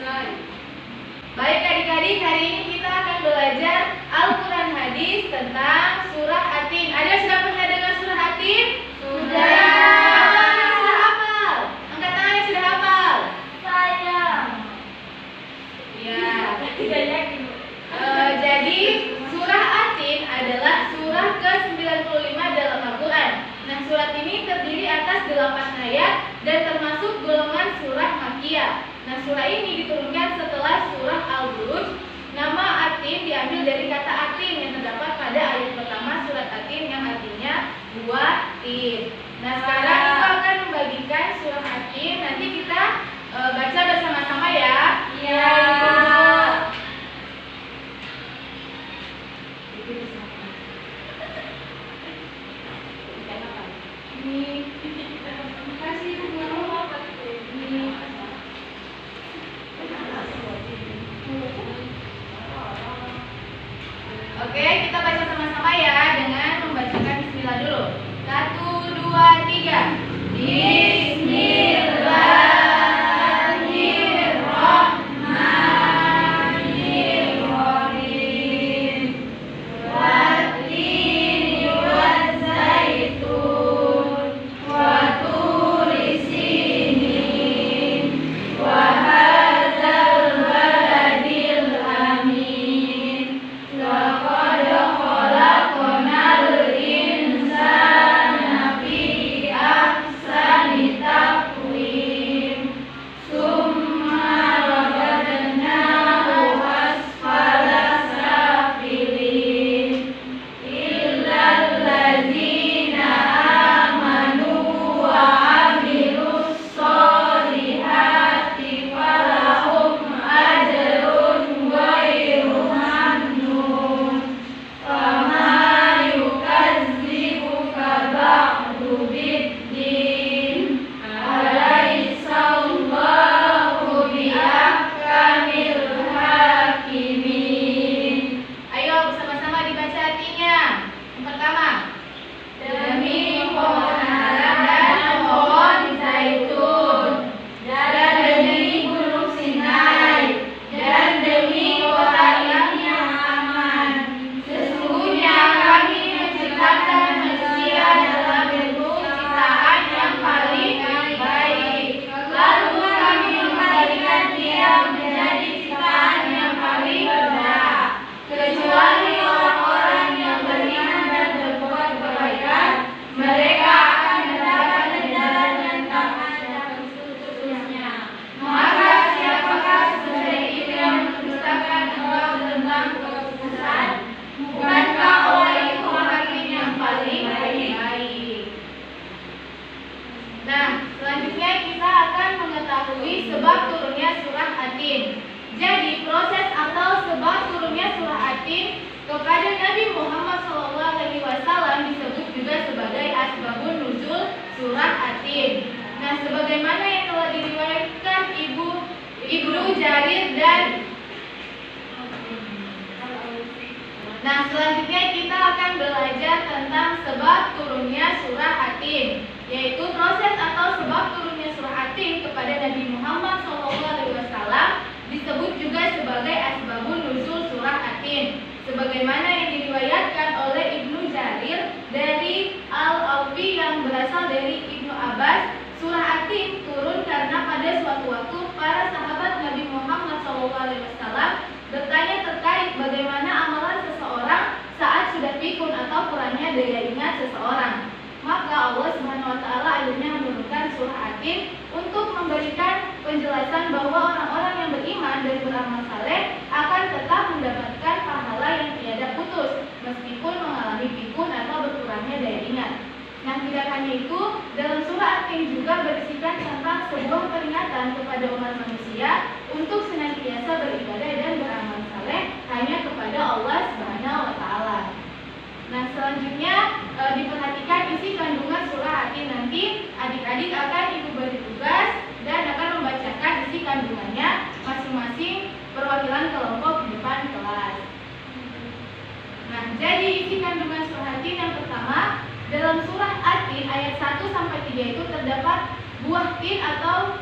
Baik adik-adik, hari ini kita akan belajar Al-Quran Hadis tentang surah Atin. Ada yang sudah pernah dengar surah Atin? Sudah. Sudah hafal? Angkat tangan yang sudah hafal. Saya. Ya. Tidak yakin. Jadi surah Atin adalah surah ke-95 dalam Al-Quran. Nah, surat ini terdiri atas 8 ayat dan termasuk golongan surah Makkiyah. Nah, surah ini diturunkan setelah surah Al-Buruj. Nama Atin diambil dari kata atin yang terdapat pada ayat pertama surat Atin yang artinya buah tin. Nah, sekarang kita akan membagikan surah Atin. Nanti kita baca bersama-sama ya. Iya. Oke, kita baca sama-sama ya dengan membacakan bismillah dulu. 1, 2, 3. Bismillahirrahmanirrahim. Wattini wazzaitun wa turi sinin wa hadzal baladil amin. Laqad khalaqnal insana fi ahsani taqwim. Summa radadnahu asfala safilin. Illal ladzina amanu wa amilus solihati falahum ajrun ghairu mamnun. Fama yukadzibuka ba'du biddin. Alaihissallahu biahkamil hakimin. Ayo bersama-sama dibaca artinya. Yang pertama, demi pohon ara dan pohon zaitun, dan demi gunung Sinai, dan demi kota yang aman. Sesungguhnya kami menciptakan manusia dalam bentuk ciptaan yang paling baik. Lalu kami mengembalikan dia menjadi ciptaan yang paling rendah. Kecuali orang-orang yang beriman dan berbuat kebaikan, mereka akan mendapat ganjaran yang tak ada putusnya. Maka siapakah sesudah itu yang mendustakan engkau tentang keputusan? Bukankah Allah itu hakim yang paling baik? Nah, selanjutnya kita akan mengetahui sebab turunnya surah Atin. Jadi, proses atau sebab turunnya surah Atin kepada Nabi Muhammad SAW disebut juga sebagai asbabun nuzul surah Atin. Nah, sebagaimana yang telah diriwayatkan Ibnu Jarir dan selanjutnya kita akan belajar tentang sebab turunnya surah Atin, yaitu proses atau sebab turunnya surah Atin kepada Nabi Muhammad SAW disebut juga sebagai asbabun nuzul surah Atin. Sebagaimana yang diriwayatkan oleh Ibnu Jarir dari Al-Awfi yang berasal dari Ibnu Abbas, surah Atin turun karena pada suatu waktu para sahabat Nabi Muhammad SAW bertanya terkait bagaimana amalan seseorang saat sudah pikun atau kurangnya daya ingat seseorang. Maka Allah Subhanahu wa Ta'ala akhirnya menurunkan surah Atin untuk memberikan penjelasan bahwa orang-orang yang beriman dan beramal saleh akan tetap mendapatkan pahala yang tiada putus meskipun mengalami pikun atau berkurangnya daya ingat. Nah, tidak hanya itu, dalam surah Atin juga berisikan tentang sebuah peringatan kepada umat manusia untuk senantiasa beribadah dan beramal saleh hanya kepada Allah Subhanahu wa Ta'ala. Nah, selanjutnya diperhatikan isi kandungan surah Atin. Nanti adik-adik akan ibu beri tugas dan akan membacakan isi kandungannya masing-masing perwakilan kelompok di depan kelas. Nah, jadi isi kandungan surah Atin yang pertama, dalam surah Atin ayat 1 sampai 3 itu terdapat buah tin,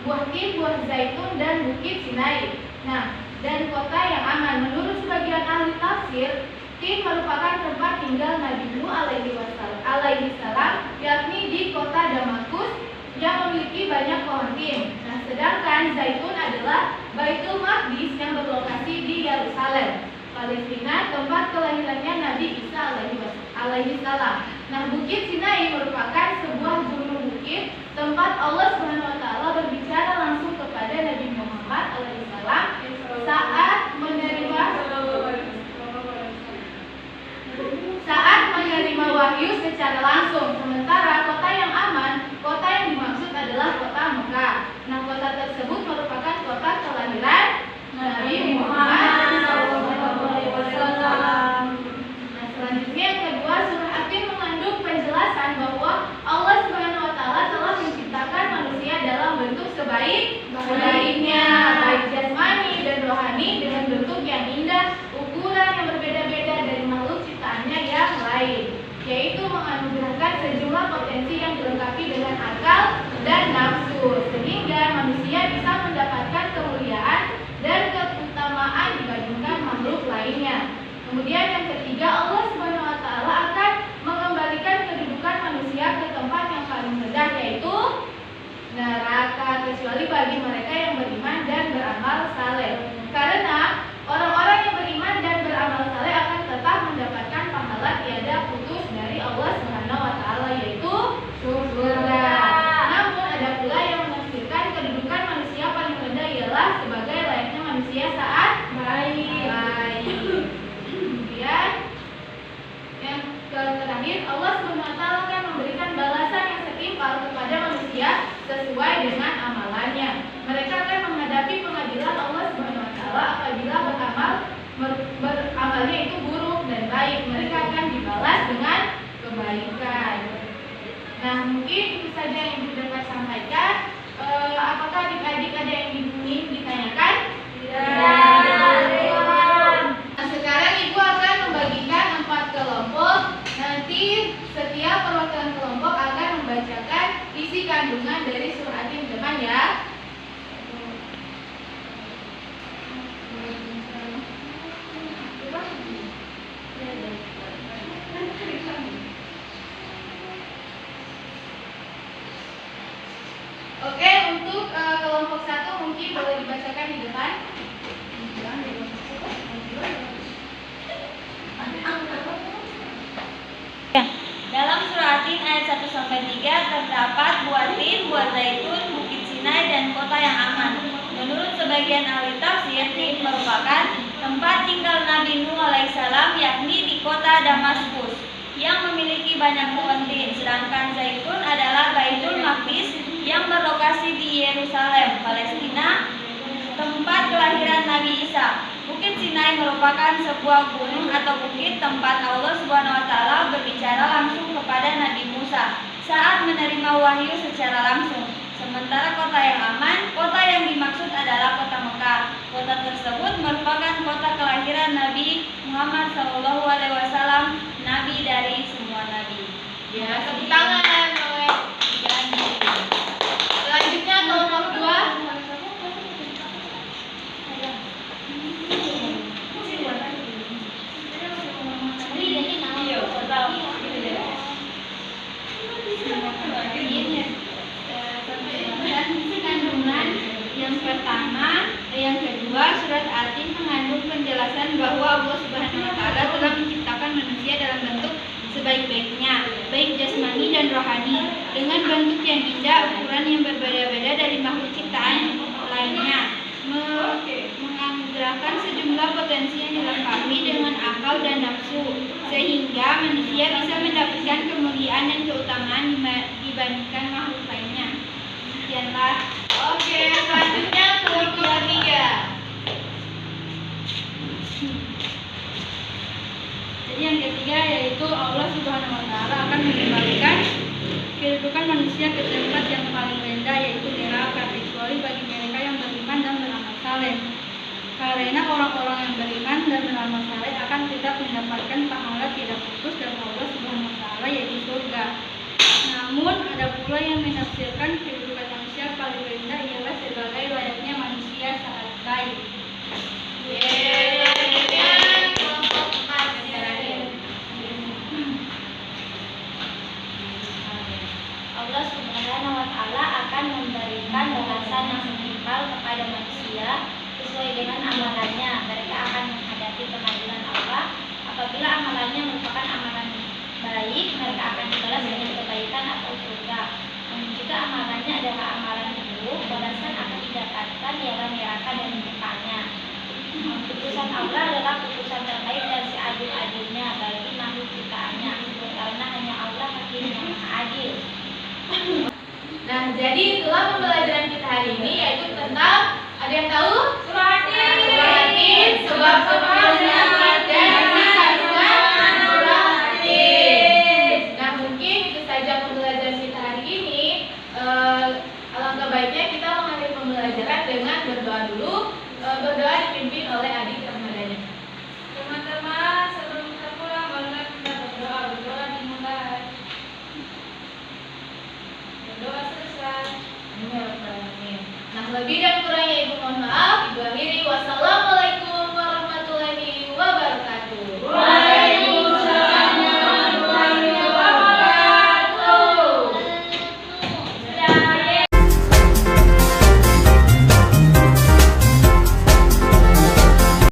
buah zaitun, dan bukit Sinai. Nah, dan kota yang aman. Menurut sebagian ahli tafsir, tin merupakan tempat tinggal Nabi Nuh alaihi salam, yakni di kota Damaskus yang memiliki banyak pohon tin. Nah, sedangkan zaitun adalah Baitul Maqdis yang berlokasi di Yerusalem, Palestina, tempat kelahirannya Nabi Isa alaihi salam. Nah, bukit Sinai merupakan sebuah gunung bukit tempat Allah Subhanahu wa taala berbicara langsung kepada Nabi Muhammad alaihi salam saat menerima wahyu secara langsung. Sementara kota yang aman, kota yang dimaksud adalah kota Mekah. Nah, kota tersebut merupakan kota kelahiran Nabi Muhammad SAW. Nah, selanjutnya yang kedua, surah At-Tin mengandung penjelasan bahwa Allah Subhanahu wa taala telah menciptakan manusia dalam bentuk sebaik-baiknya, baik jasmani dan rohani, dengan bentuk yang indah, ukuran yang berbeda-beda dari makhluk ciptaannya yang lain, yaitu menganugerahkan sejumlah potensi yang dilengkapi dengan akal dan nafsu, sehingga manusia bisa mendapatkan kemuliaan dan keutamaan dibandingkan makhluk lainnya. Kemudian yang ketiga, Allah Subhanahu wa taala akan mengembalikan kedudukan manusia ke tempat yang paling rendah, yaitu neraka, kecuali bagi mereka yang beriman dan beramal saleh. Karena orang-orang yang beriman dan beramal saleh akan tetap mendapatkan pahala tiada putus dari Allah Subhanahu wa taala, yaitu surga. Namun ada pula yang menafsirkan kedudukan manusia paling rendah ialah sebagai layaknya manusia saat baik. Kemudian yang terakhir, Allah Subhanahu wa taala akan memberikan balasan yang setimpal kepada manusia sesuai dengan amalannya. Mereka akan menghadapi pengadilan Allah Subhanahu wa taala apabila beramalnya itu buruk dan baik. Mereka akan dibalas dengan kebaikan. Nah, mungkin itu saja yang Ibu dapat sampaikan. Apakah adik-adik ada yang ingin ditanyakan? Nah, sekarang Ibu akan membagikan 4 kelompok. Nanti setiap perwakilan kelompok akan membacakan isi kandungan dari surah At-Tin depan ya. Oke, untuk kelompok 1 mungkin boleh dibacakan di depan. Dalam surah At-Tin ayat 1-3 terdapat buah tin, buah zaitun, bukit Sinai, dan kota yang aman. Menurut sebagian ahli tafsir, tin merupakan tempat tinggal Nabi Nuh alaihissalam, yakni di kota Damaskus yang memiliki banyak pohon tin. Sedangkan zaitun adalah Baitul Maqdis yang berlokasi di Yerusalem, Palestina, tempat kelahiran Nabi Isa. Bukit Sinai merupakan sebuah gunung atau bukit tempat Allah Subhanahu wa taala berbicara langsung kepada Nabi Musa saat menerima wahyu secara langsung. Sementara kota yang aman, kota yang dimaksud adalah kota Mekah. Kota tersebut merupakan kota kelahiran Nabi Muhammad SAW, nabi dari semua nabi. Ya, tepuk tangan oleh selanjutnya kelompok 2. Yang pertama, yang kedua, surat At-Tin mengandung penjelasan bahwa Allah Subhanahu wa taala telah menciptakan manusia dalam bentuk sebaik-baiknya, baik jasmani dan rohani, dengan bentuk yang indah, ukuran yang berbeda-beda dari makhluk ciptaan lainnya, menganugerahkan sejumlah potensi yang dilengkapi dengan akal dan nafsu, sehingga manusia bisa mendapatkan kemuliaan dan keutamaan dibandingkan makhluk lainnya. Sekianlah. Oke, selanjutnya kelompok 3. Jadi yang ketiga yaitu Allah Subhanahu wa taala akan mengembalikan kehidupan manusia ke tempat yang paling rendah, yaitu neraka, kecuali bagi mereka yang beriman dan beramal saleh. Karena orang-orang yang beriman dan beramal saleh akan tetap mendapatkan pahala tidak putus dari Allah Subhanahu wa taala, yaitu surga. Namun ada pula yang menafsirkan kehidupan manusia akan dibalas dengan kebaikan atau surga. Namun jika amalannya adalah amalan buruk, balasan akan didapatkan ialah neraka dan murkanya. Putusan Allah adalah putusan terbaik dan seadil-adilnya bagi makhluk ciptaannya, karena hanya Allah hakim yang maha adil. Nah, jadi itulah pembelajaran kita hari ini, yaitu tentang, ada yang tahu?